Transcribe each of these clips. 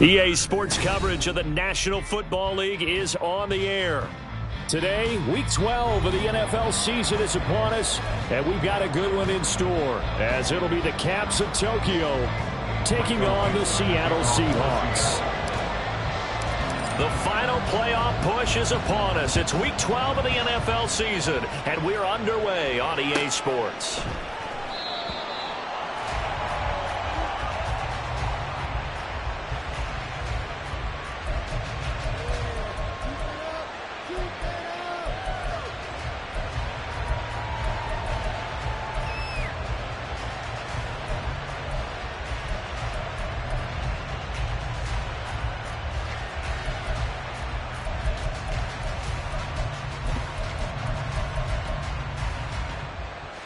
EA Sports coverage of the National Football League is on the air. Today, Week 12 of the NFL season is upon us, and we've got a good one in store, as it'll be the Caps of Tokyo taking on the Seattle Seahawks. The final playoff push is upon us. It's Week 12 of the NFL season, and we're underway on EA Sports.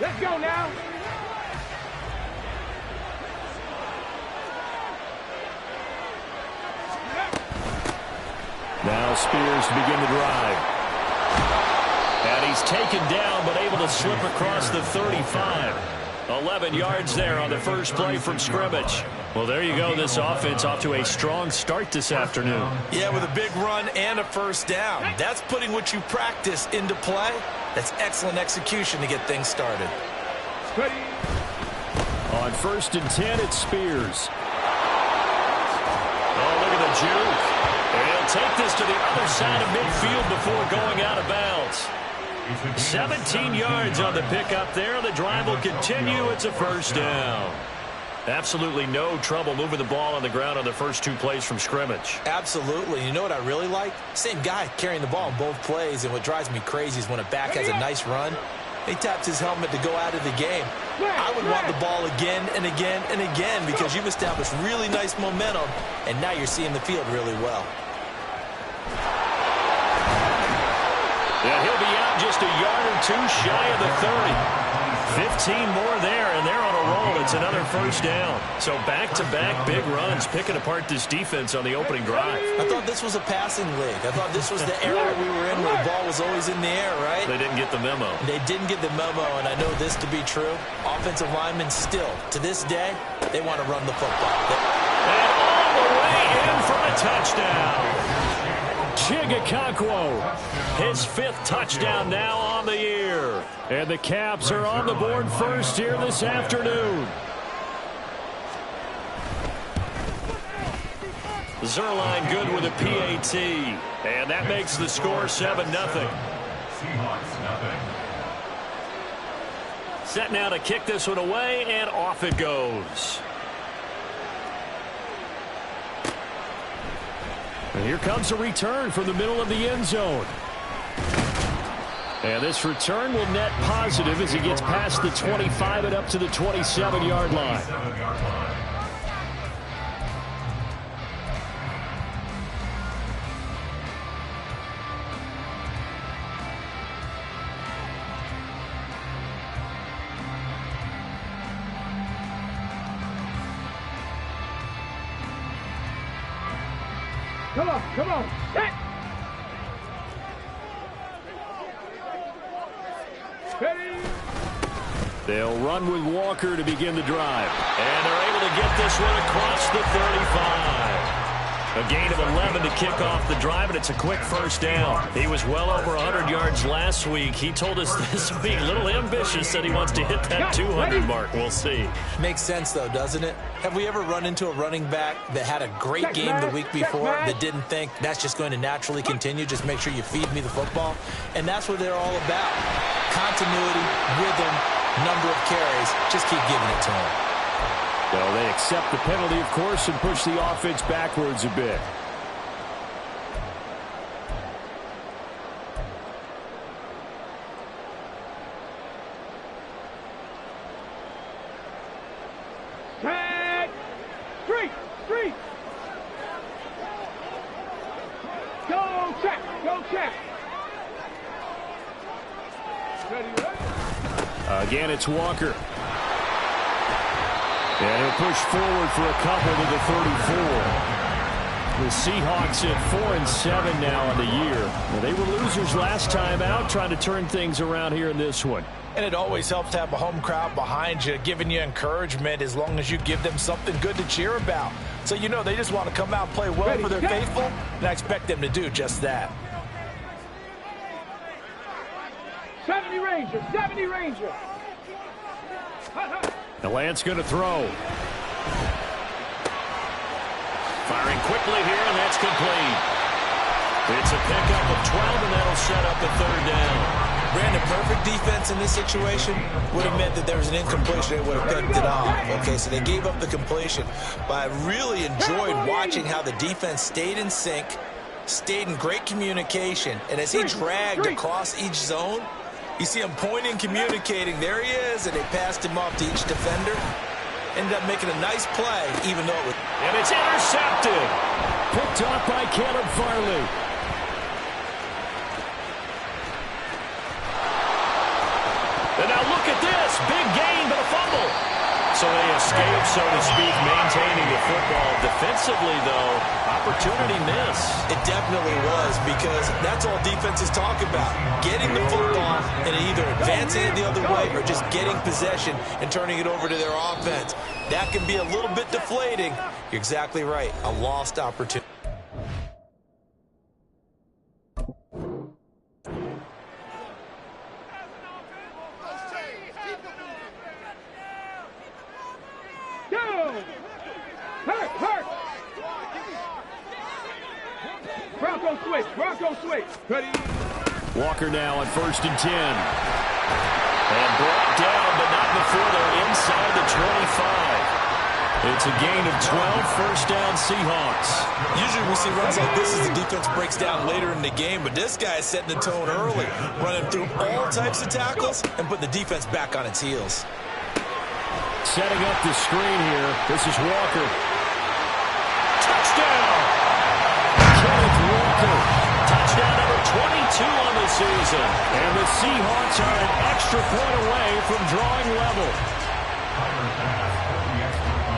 Let's go now. Now Spears to begin the drive. And he's taken down but able to slip across the 35. 11 yards there on the first play from scrimmage. Well, there you go. This offense off to a strong start this afternoon. Yeah, with a big run and a first down. That's putting what you practice into play. That's excellent execution to get things started. Ready. On 1st and 10, it's Spears. Oh, look at the juke. And he'll take this to the other side of midfield before going out of bounds. 17 yards on the pickup there. The drive will continue. It's a first down. Absolutely no trouble moving the ball on the ground on the first two plays from scrimmage. Absolutely. You know what I really like? Same guy carrying the ball in both plays, and what drives me crazy is when a back has a nice run, he taps his helmet to go out of the game. I would want the ball again and again and again because you've established really nice momentum, and now you're seeing the field really well. Yeah, he'll be out just a yard or two shy of the 30. 15 more there, and they're on a roll. It's another first down. So back-to-back big runs, picking apart this defense on the opening drive. I thought this was a passing league. I thought this was the era we were in where the ball was always in the air, right? They didn't get the memo. They didn't get the memo, and I know this to be true. Offensive linemen still, to this day, they want to run the football. And all the way in for a touchdown. Chigakakwo, his 5th touchdown now on the year. And the Caps are on the board first here this afternoon. Zerline good with a PAT. And that makes the score 7-0. Set now to kick this one away, and off it goes. And here comes a return from the middle of the end zone. And this return will net positive as he gets past the 25 and up to the 27-yard line. Come on, come on. Hit. Ready. They'll run with Walker to begin the drive. And they're able to get this one across the 35. A gain of 11 to kick off the drive, and it's a quick first down. He was well over 100 yards last week. He told us this week, a little ambitious, said he wants to hit that 200 mark. We'll see. Makes sense, though, doesn't it? Have we ever run into a running back that had a great game the week before that didn't think that's just going to naturally continue? Just make sure you feed me the football. And that's what they're all about. Continuity, rhythm, number of carries. Just keep giving it to them. Well, they accept the penalty, of course, and push the offense backwards a bit. Tag. Three. Go check. Ready. Again, it's Walker. And he'll push forward for a couple to the 34. The Seahawks at 4-7 now on the year. Well, they were losers last time out, trying to turn things around here in this one. And it always helps to have a home crowd behind you, giving you encouragement as long as you give them something good to cheer about. So you know they just want to come out and play well for their faithful, and I expect them to do just that. 70 Ranger, 70 Ranger. The Lance going to throw. Firing quickly here, and that's complete. It's a pickup of 12, and that'll set up the third down. Brandon, perfect defense in this situation would have meant that there was an incompletion. They would have picked it off. Okay, so they gave up the completion. But I really enjoyed watching how the defense stayed in sync, stayed in great communication, and as he dragged across each zone, you see him pointing, communicating. There he is, and they passed him off to each defender. Ended up making a nice play, even though it was... And it's intercepted. Picked off by Caleb Farley. And now look at this. Big gain, but a fumble. So they escape, so to speak, maintaining the football. Defensively, though, opportunity miss. It definitely was, because that's all defenses talk about. Getting the football and either advancing it the other way or just getting possession and turning it over to their offense. That can be a little bit deflating. You're exactly right. A lost opportunity. Bronco switch. Ready? Walker now on 1st and 10. And brought down, but not before they're inside the 25. It's a gain of 12, first down Seahawks. Usually we see runs like this as the defense breaks down later in the game, but this guy is setting the tone early, running through all types of tackles and putting the defense back on its heels. Setting up the screen here. This is Walker. Touchdown! Kenneth Walker. Touchdown number 22 on the season. And the Seahawks are an extra point away from drawing level.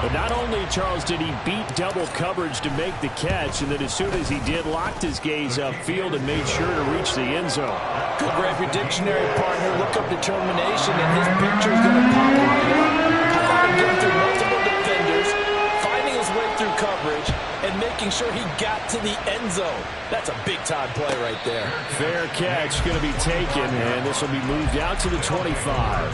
But not only, Charles, did he beat double coverage to make the catch, and then as soon as he did, locked his gaze upfield and made sure to reach the end zone. Good grab your dictionary, partner. Look up determination, and his picture is going to pop right up. How about him getting through multiple defenders, finding his way through coverage, and making sure he got to the end zone. That's a big-time play right there. Fair catch going to be taken, and this will be moved out to the 25.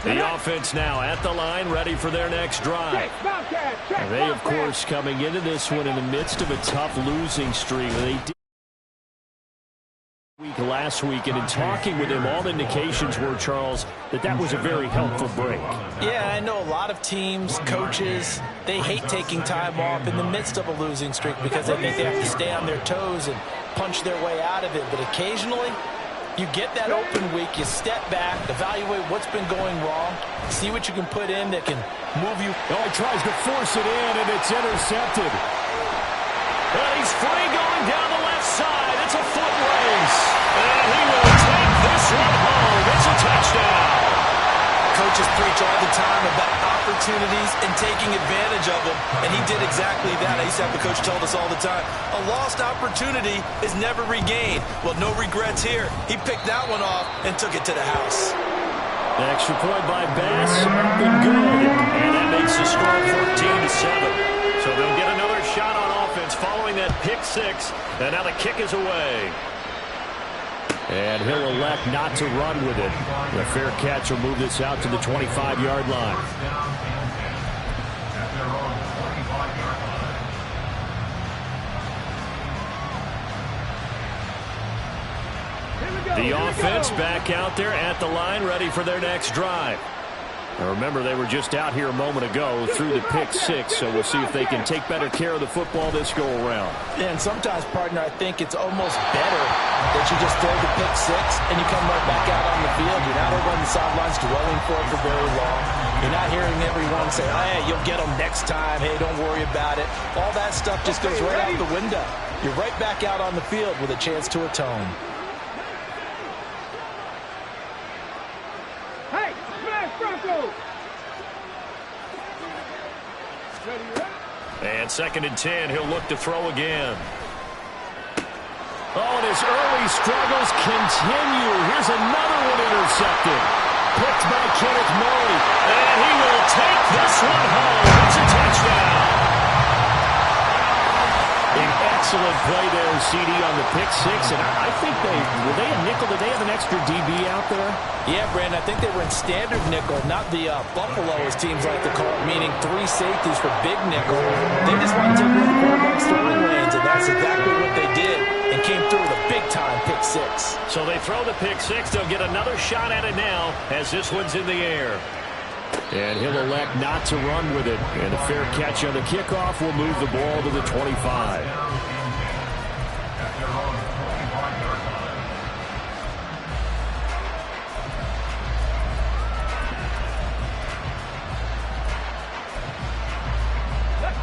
The offense now at the line, ready for their next drive. And they, of course, coming into this one in the midst of a tough losing streak. They did last week, and in talking with him, all indications were, Charles, that was a very helpful break. Yeah, I know a lot of teams, coaches, they hate taking time off in the midst of a losing streak because they think they have to stay on their toes and punch their way out of it. But occasionally, you get that open week, you step back, evaluate what's been going wrong, see what you can put in that can move you. Oh, he tries to force it in, and it's intercepted. And he's free going down the left side. It's a foot race. And he will take this one home. It's a touchdown. Coaches preach all the time about opportunities and taking advantage of them, and he did exactly that. I used to have a coach told us all the time, a lost opportunity is never regained. Well, no regrets here. He picked that one off and took it to the house. The extra point by Bass, up and good. And that makes the score 14-7. So they'll get another shot on offense following that pick six, and now the kick is away. And he'll elect not to run with it. The fair catch will move this out to the 25-yard line. The offense back out there at the line, ready for their next drive. Now remember, they were just out here a moment ago through the pick six, so we'll see if they can take better care of the football this go-around. Yeah, and sometimes, partner, I think it's almost better that you just throw the pick six and you come right back out on the field. You're not over on the sidelines dwelling for it for very long. You're not hearing everyone say, hey, you'll get them next time. Hey, don't worry about it. All that stuff just goes right out the window. You're right back out on the field with a chance to atone. Hey, smash Bronco! On 2nd and 10, he'll look to throw again. Oh, and his early struggles continue. Here's another one intercepted. Picked by Kenneth Murray. And he will take this one home. It's a touchdown. An excellent play there, CD, on the pick six. And I think were they a nickel? Did they have an extra DB out there? Yeah, Brandon, I think they were in standard nickel, not the Buffalo, as teams like to call it, meaning 3 safeties for big nickel. They just wanted to take away the quarterback's throwing lanes, and that's exactly what they did, and came through with a big-time pick six. So they throw the pick six. They'll get another shot at it now as this one's in the air. And he'll elect not to run with it. And a fair catch on the kickoff will move the ball to the 25.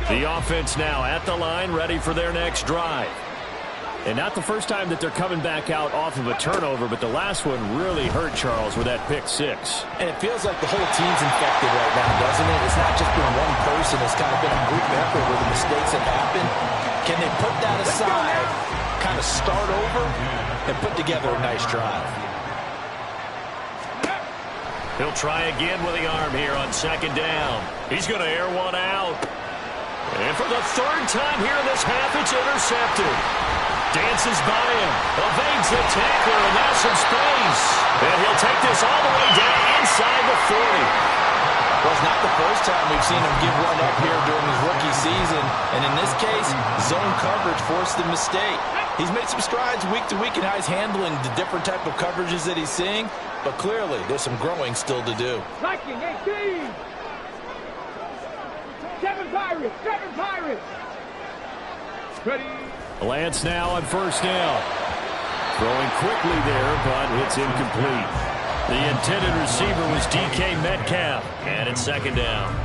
The offense now at the line, ready for their next drive. And not the first time that they're coming back out off of a turnover, but the last one really hurt Charles with that pick six. And it feels like the whole team's infected right now, doesn't it? It's not just been one person. It's kind of been a group effort where the mistakes have happened. Can they put that aside, kind of start over, and put together a nice drive? He'll try again with the arm here on 2nd down. He's going to air one out. And for the 3rd time here in this half, it's intercepted. Dances by him, evades the tackler, and now some space. And he'll take this all the way down inside the 40. Well, it's not the first time we've seen him give one up here during his rookie season. And in this case, zone coverage forced the mistake. He's made some strides week to week in how he's handling the different type of coverages that he's seeing. But clearly, there's some growing still to do. Viking 18. 7 Pirates. 7 Pirates. Ready. Lance now on 1st down. Throwing quickly there, but it's incomplete. The intended receiver was DK Metcalf, and it's 2nd down.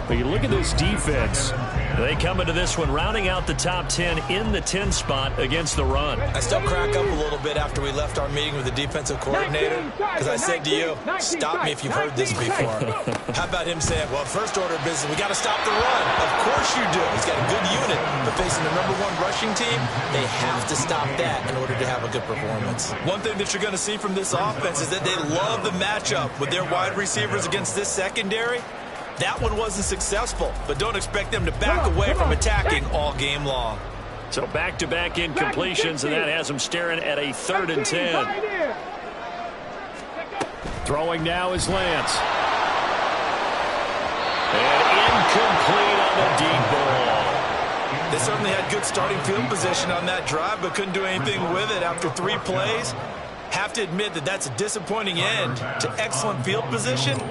But you look at this defense. They come into this one rounding out the top 10 in the 10 spot against the run. I still crack up a little bit after we left our meeting with the defensive coordinator because I said to you, stop me if you've heard this before. How about him saying, well, first order of business, we got to stop the run. Of course you do. He's got a good unit, but facing the #1 rushing team, they have to stop that in order to have a good performance. One thing that you're going to see from this offense is that they love the matchup with their wide receivers against this secondary. That one wasn't successful, but don't expect them to back away from attacking all game long. So back-to-back incompletions, and that has them staring at a 3rd and 10. Throwing now is Lance. And incomplete on the deep ball. They certainly had good starting field position on that drive, but couldn't do anything with it after 3 plays. Have to admit that that's a disappointing end to excellent field position.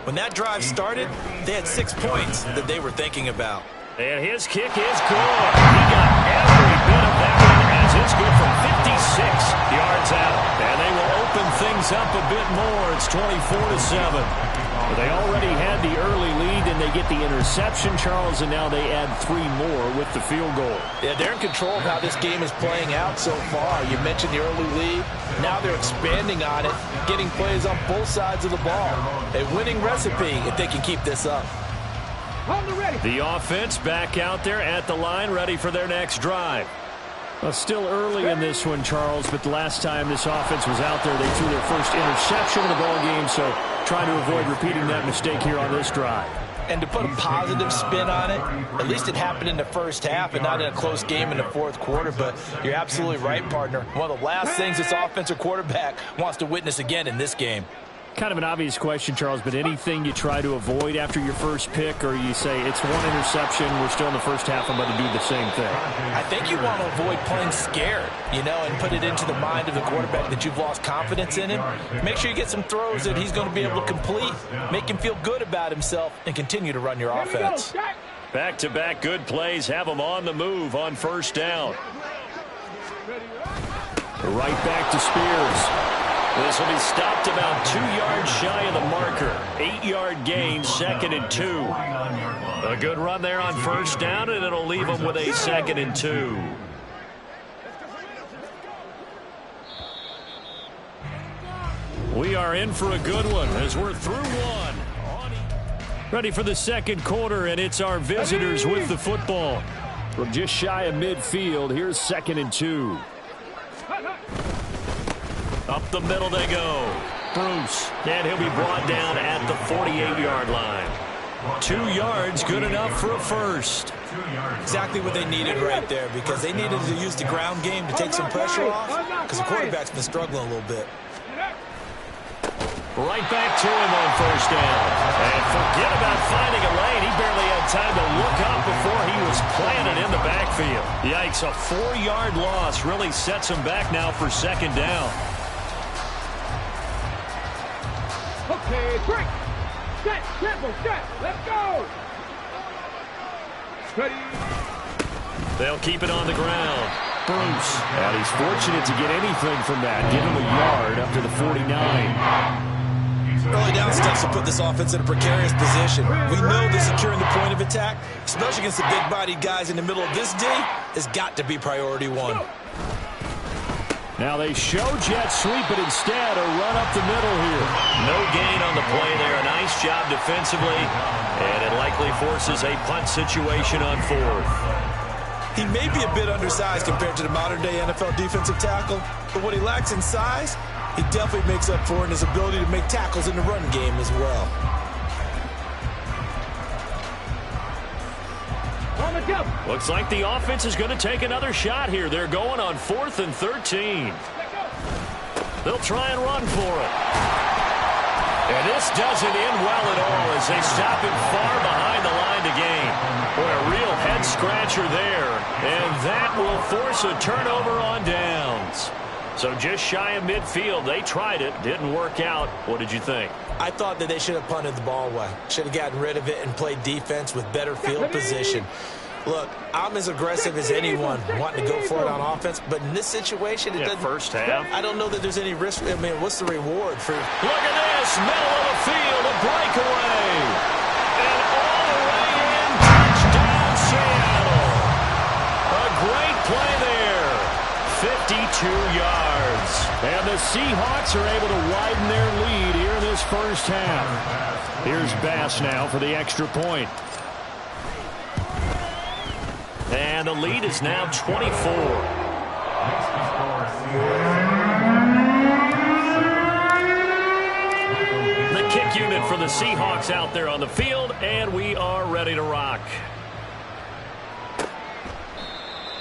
When that drive started, they had 6 points that they were thinking about. And his kick is good. He got every bit of that one as it's good from 56 yards out. And they will open things up a bit more. It's 24-7. But they already had the early lead, and they get the interception, Charles, and now they add 3 more with the field goal. Yeah, they're in control of how this game is playing out so far. You mentioned the early lead. Now they're expanding on it, getting plays on both sides of the ball. A winning recipe if they can keep this up. The offense back out there at the line, ready for their next drive. Well, still early in this one, Charles, but the last time this offense was out there, they threw their first interception of the ball game, so trying to avoid repeating that mistake here on this drive. And to put a positive spin on it, at least it happened in the first half and not in a close game in the 4th quarter. But you're absolutely right, partner. One of the last things this offensive quarterback wants to witness again in this game. Kind of an obvious question, Charles, but anything you try to avoid after your first pick, or you say it's 1 interception, we're still in the first half, I'm going to do the same thing? I think you want to avoid playing scared, and put it into the mind of the quarterback that you've lost confidence in him. Make sure you get some throws that he's going to be able to complete, make him feel good about himself, and continue to run your offense. Back-to-back good plays have him on the move on 1st down. Right back to Spears. This will be stopped about 2 yards shy of the marker. 8-yard gain, 2nd and 2. A good run there on 1st down, and it'll leave them with a 2nd and 2. We are in for a good one as we're through one. Ready for the 2nd quarter, and it's our visitors with the football. From just shy of midfield, here's 2nd and 2. Up the middle they go. Bruce. And he'll be brought down at the 48-yard line. 2 yards, good enough for a first. Exactly what they needed right there, because they needed to use the ground game to take some pressure off, because the quarterback's been struggling a little bit. Right back to him on first down. And forget about finding a lane. He barely had time to look up before he was planted in the backfield. Yikes, a 4-yard loss really sets him back now for 2nd down. Okay, break. Set, tempo, set. Let's go. Ready. They'll keep it on the ground. Bruce. And he's fortunate to get anything from that. Give him a yard up to the 49. Early down steps will put this offense in a precarious position. We know that securing the point of attack, especially against the big-bodied guys in the middle of this D, has got to be priority 1. Now they show jet sweep, but instead a run up the middle here. No gain on the play there. A nice job defensively, and it likely forces a punt situation on 4th. He may be a bit undersized compared to the modern-day NFL defensive tackle, but what he lacks in size, he definitely makes up for in his ability to make tackles in the run game as well. Looks like the offense is going to take another shot here. They're going on 4th and 13. They'll try and run for it. And this doesn't end well at all as they stop him far behind the line to gain. Boy, a real head-scratcher there. And that will force a turnover on downs. So just shy of midfield, they tried it, didn't work out. What did you think? I thought that they should have punted the ball away. Should have gotten rid of it and played defense with better field position. Look, I'm as aggressive as anyone wanting to go for it on offense, but in this situation, it doesn't. First half. I don't know that there's any risk. I mean, what's the reward for? Look at this, middle of the field, a breakaway. And all the way in, touchdown Seattle. A great play there. 52 yards. And the Seahawks are able to widen their lead here in this first half. Here's Bass now for the extra point. And the lead is now 24. The kick unit for the Seahawks out there on the field, and we are ready to rock.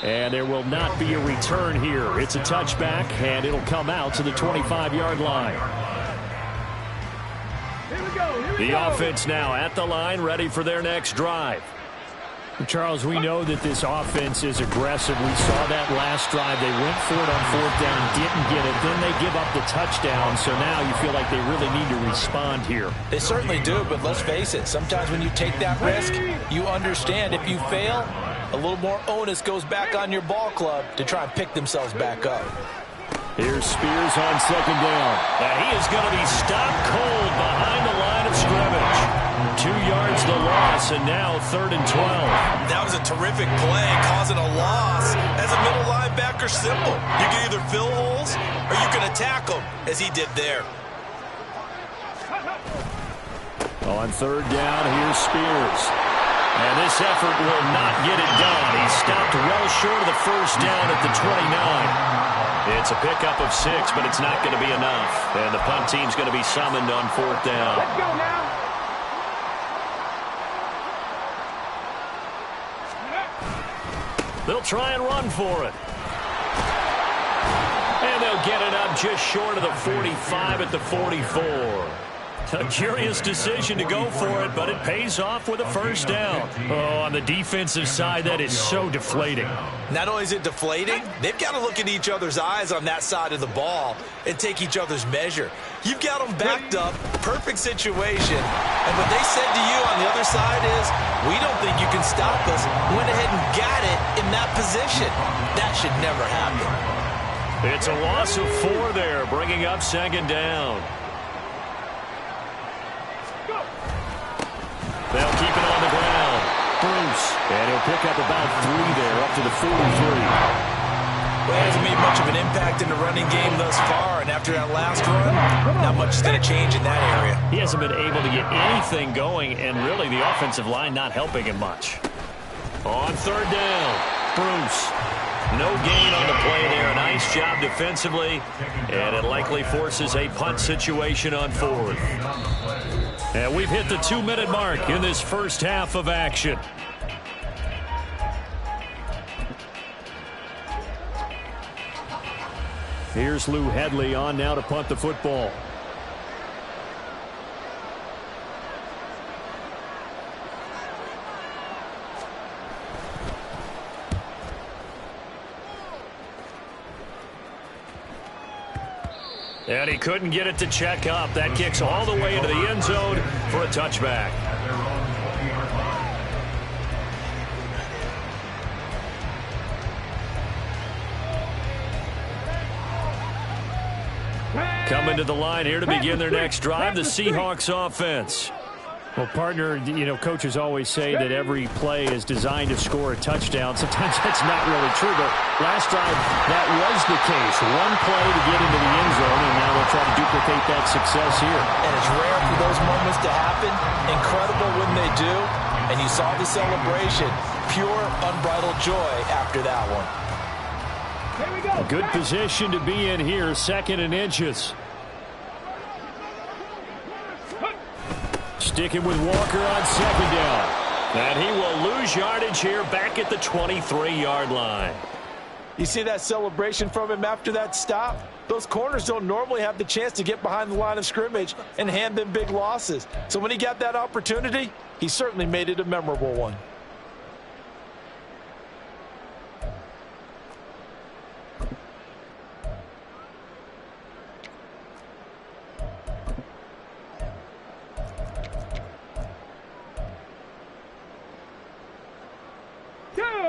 And there will not be a return here. It's a touchback, and it'll come out to the 25-yard line. The offense now at the line, ready for their next drive. Charles, we know that this offense is aggressive. We saw that last drive. They went for it on 4th down, didn't get it. Then they give up the touchdown. So now you feel like they really need to respond here. They certainly do, but let's face it. Sometimes when you take that risk, you understand if you fail, a little more onus goes back on your ball club to try and pick themselves back up. Here's Spears on 2nd down. And he is going to be stopped cold behind the line of scrimmage. 2 yards the loss, and now 3rd and 12. That was a terrific play, causing a loss. As a middle linebacker, simple. You can either fill holes or you can attack them, as he did there. On 3rd down, here's Spears. And this effort will not get it done. He stopped well short of the first down at the 29. It's a pickup of 6, but it's not going to be enough. And the punt team's going to be summoned on 4th down. Let's go now. They'll try and run for it. And they'll get it up just short of the 45 at the 44. A curious decision to go for it, but it pays off with a first down. Oh, on the defensive side, that is so deflating. Not only is it deflating, they've got to look in each other's eyes on that side of the ball and take each other's measure. You've got them backed up, perfect situation, and what they said to you on the other side is, we don't think you can stop us. Went ahead and got it in that position. That should never happen. It's a loss of 4 there, bringing up 2nd down. They'll keep it on the ground. Bruce. And he'll pick up about 3 there, up to the 43. Well, he hasn't made much of an impact in the running game thus far, and after that last run, not much is going to change in that area. He hasn't been able to get anything going, and really the offensive line not helping him much. On third down, Bruce. No gain on the play there. Nice job defensively, and it likely forces a punt situation on fourth. And we've hit the 2-minute mark in this first half of action. Here's Lou Headley on now to punt the football. And he couldn't get it to check up. That kicks all the way into the end zone for a touchback. Coming to the line here to begin their next drive, the Seahawks offense. Well, partner, you know, coaches always say that every play is designed to score a touchdown. Sometimes that's not really true, but last drive, that was the case. One play to get into the end zone, and now they'll try to duplicate that success here. And it's rare for those moments to happen. Incredible when they do. And you saw the celebration. Pure, unbridled joy after that one. Here we go. A good position to be in here, 2nd and inches. Sticking with Walker on 2nd down. And he will lose yardage here back at the 23-yard line. You see that celebration from him after that stop? Those corners don't normally have the chance to get behind the line of scrimmage and hand them big losses. So when he got that opportunity, he certainly made it a memorable one.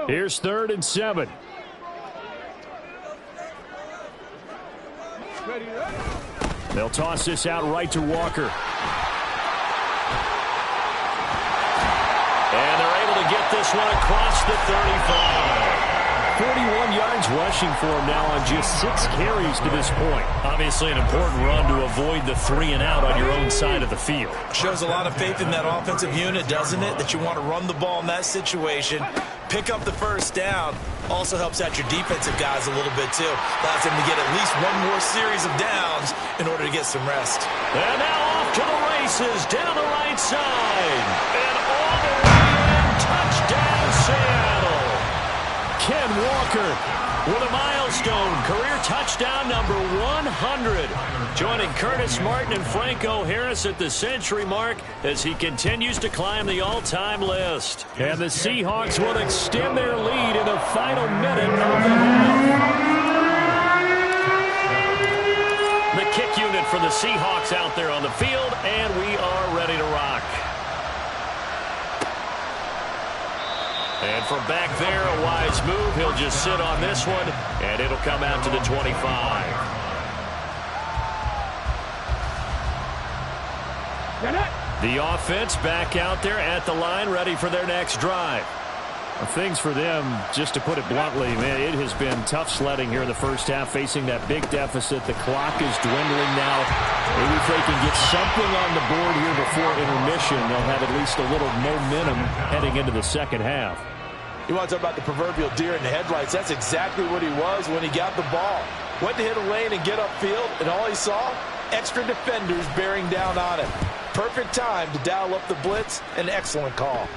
Here's 3rd and 7. They'll toss this out right to Walker. And they're able to get this one across the 35. 41 yards rushing for him now on just 6 carries to this point. Obviously an important run to avoid the 3 and out on your own side of the field. Shows a lot of faith in that offensive unit, doesn't it? That you want to run the ball in that situation. Pick up the first down. Also helps out your defensive guys a little bit, too. Allows them to get at least one more series of downs in order to get some rest. And now off to the races down the right side. And all the way in. Touchdown, Seattle. Ken Walker with a milestone. Career touchdown number 100. Joining Curtis Martin and Franco Harris at the century mark as he continues to climb the all-time list. And the Seahawks will extend their lead in the final minute of the half. The kick unit for the Seahawks out there on the field, and we are ready to rock. And from back there, a wise move. He'll just sit on this one, and it'll come out to the 25. The offense back out there at the line, ready for their next drive. Well, things for them, just to put it bluntly, man, it has been tough sledding here in the first half, facing that big deficit. The clock is dwindling now. Maybe if they can get something on the board here before intermission, they'll have at least a little momentum heading into the second half. You want to talk about the proverbial deer in the headlights. That's exactly what he was when he got the ball. Went to hit a lane and get upfield, and all he saw, extra defenders bearing down on him. Perfect time to dial up the blitz. An excellent call.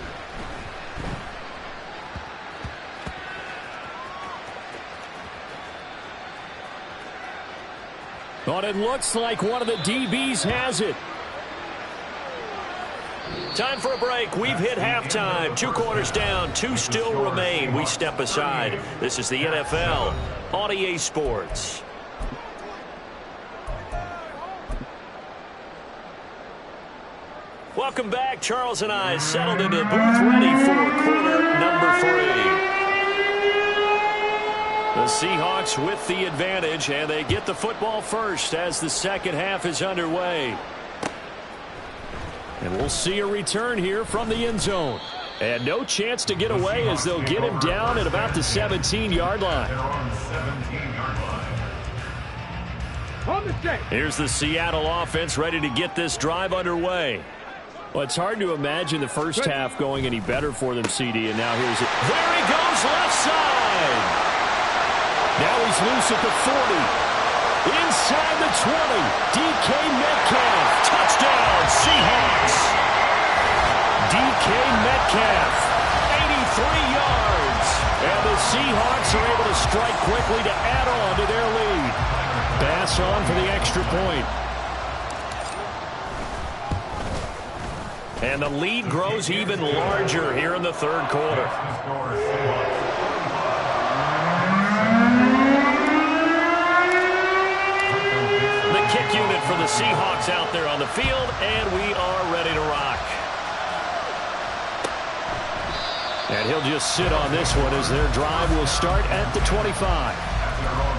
But it looks like one of the DBs has it. Time for a break. We've hit halftime. 2 quarters down. 2 still remain. We step aside. This is the NFL on EA Sports. Welcome back. Charles and I settled into the booth, ready for quarter number 3. The Seahawks with the advantage, and they get the football first as the second half is underway. And we'll see a return here from the end zone. And no chance to get away as they'll get him down at about the 17-yard line. On the straight. Here's the Seattle offense ready to get this drive underway. Well, it's hard to imagine the first half going any better for them, CD, and now here's it. There he goes, left side. Now he's loose at the 40. Inside the 20. DK Metcalf. Touchdown, Seahawks. DK Metcalf, 83 yards. And the Seahawks are able to strike quickly to add on to their lead. Bass on for the extra point. And the lead grows even larger here in the third quarter. The kick unit for the Seahawks out there on the field, and we are ready to rock. And he'll just sit on this one as their drive will start at the 25.